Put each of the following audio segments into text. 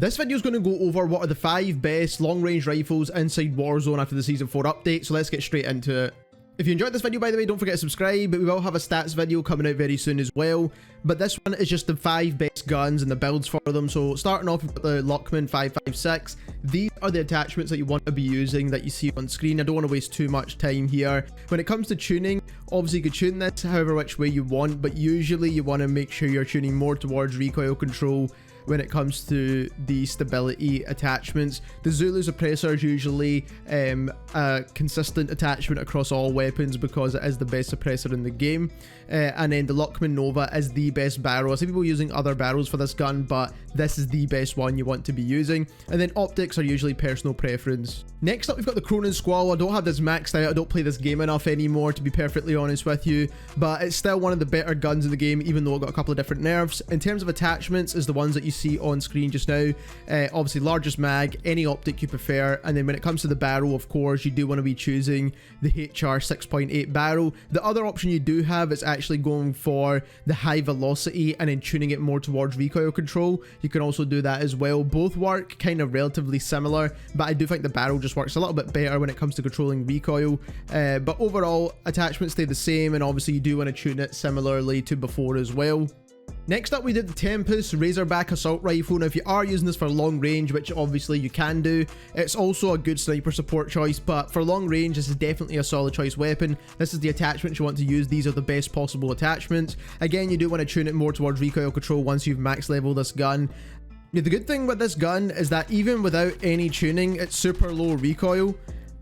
This video is going to go over what are the 5 best long-range rifles inside Warzone after the Season 4 update, so let's get straight into it. If you enjoyed this video, by the way, don't forget to subscribe, but we will have a stats video coming out very soon as well. But this one is just the 5 best guns and the builds for them. So starting off with the LACHMANN-556. These are the attachments that you want to be using that you see on screen. I don't want to waste too much time here. When it comes to tuning, obviously you can tune this however which way you want, but usually you want to make sure you're tuning more towards recoil control when it comes to the stability attachments. The Zulu suppressor is usually a consistent attachment across all weapons because it is the best suppressor in the game. And then the LACHMANN Nova is the best barrel. I see people using other barrels for this gun, but this is the best one you want to be using. And then optics are usually personal preference. Next up, we've got the Cronin Squall. I don't have this maxed out. I don't play this game enough anymore, to be perfectly honest with you, but it's still one of the better guns in the game, even though it got a couple of different nerfs. In terms of attachments, is the ones that you see on screen just now. Obviously largest mag, any optic you prefer, and then when it comes to the barrel, of course, you do want to be choosing the HR 6.8 barrel. The other option you do have is actually going for the high velocity and then tuning it more towards recoil control. You can also do that as well. Both work kind of relatively similar, but I do think the barrel just works a little bit better when it comes to controlling recoil. But overall, attachments stay the same, and obviously you do want to tune it similarly to before as well. Next up, we did the Tempest Razorback Assault Rifle. Now, if you are using this for long range, which obviously you can do, it's also a good sniper support choice, but for long range, this is definitely a solid choice weapon. This is the attachments you want to use. These are the best possible attachments. Again, you do want to tune it more towards recoil control once you've max leveled this gun. Now, the good thing with this gun is that even without any tuning, it's super low recoil.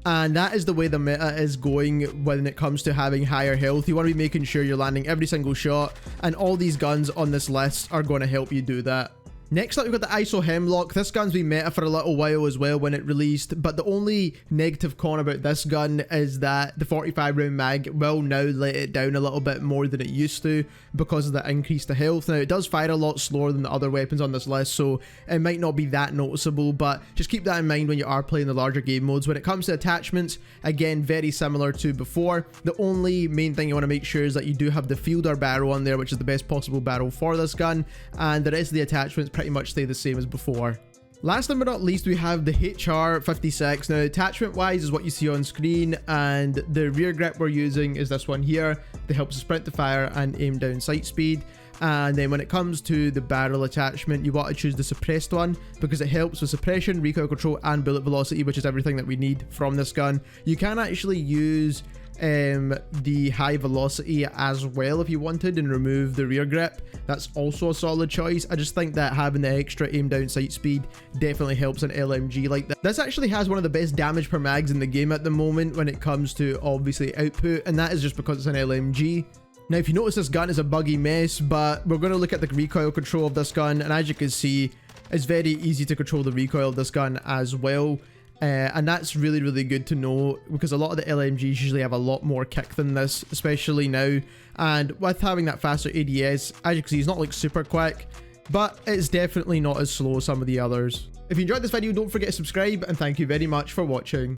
And that is the way the meta is going when it comes to having higher health. You want to be making sure you're landing every single shot, and all these guns on this list are going to help you do that. Next up, we've got the ISO Hemlock. This gun's been meta for a little while as well when it released, but the only negative con about this gun is that the 45 round mag will now let it down a little bit more than it used to because of the increase to health. Now, it does fire a lot slower than the other weapons on this list, so it might not be that noticeable, but just keep that in mind when you are playing the larger game modes. When it comes to attachments, again, very similar to before. The only main thing you want to make sure is that you do have the fielder barrel on there, which is the best possible barrel for this gun, and the rest of the attachments pretty much stay the same as before. Last but not least, we have the HR-56. Now, attachment wise is what you see on screen, and the rear grip we're using is this one here that helps us sprint to fire and aim down sight speed. And then when it comes to the barrel attachment, you want to choose the suppressed one because it helps with suppression, recoil control, and bullet velocity, which is everything that we need from this gun. You can actually use the high velocity as well if you wanted and remove the rear grip. That's also a solid choice. I just think that having the extra aim down sight speed definitely helps an LMG like that. This actually has one of the best damage per mags in the game at the moment when it comes to obviously output, and that is just because it's an LMG. Now, if you notice, this gun is a buggy mess, but we're going to look at the recoil control of this gun, and as you can see, it's very easy to control the recoil of this gun as well. And that's really, really good to know because a lot of the LMGs usually have a lot more kick than this, especially now. And with having that faster ADS, as you can see, it's not like super quick, but it's definitely not as slow as some of the others. If you enjoyed this video, don't forget to subscribe, and thank you very much for watching.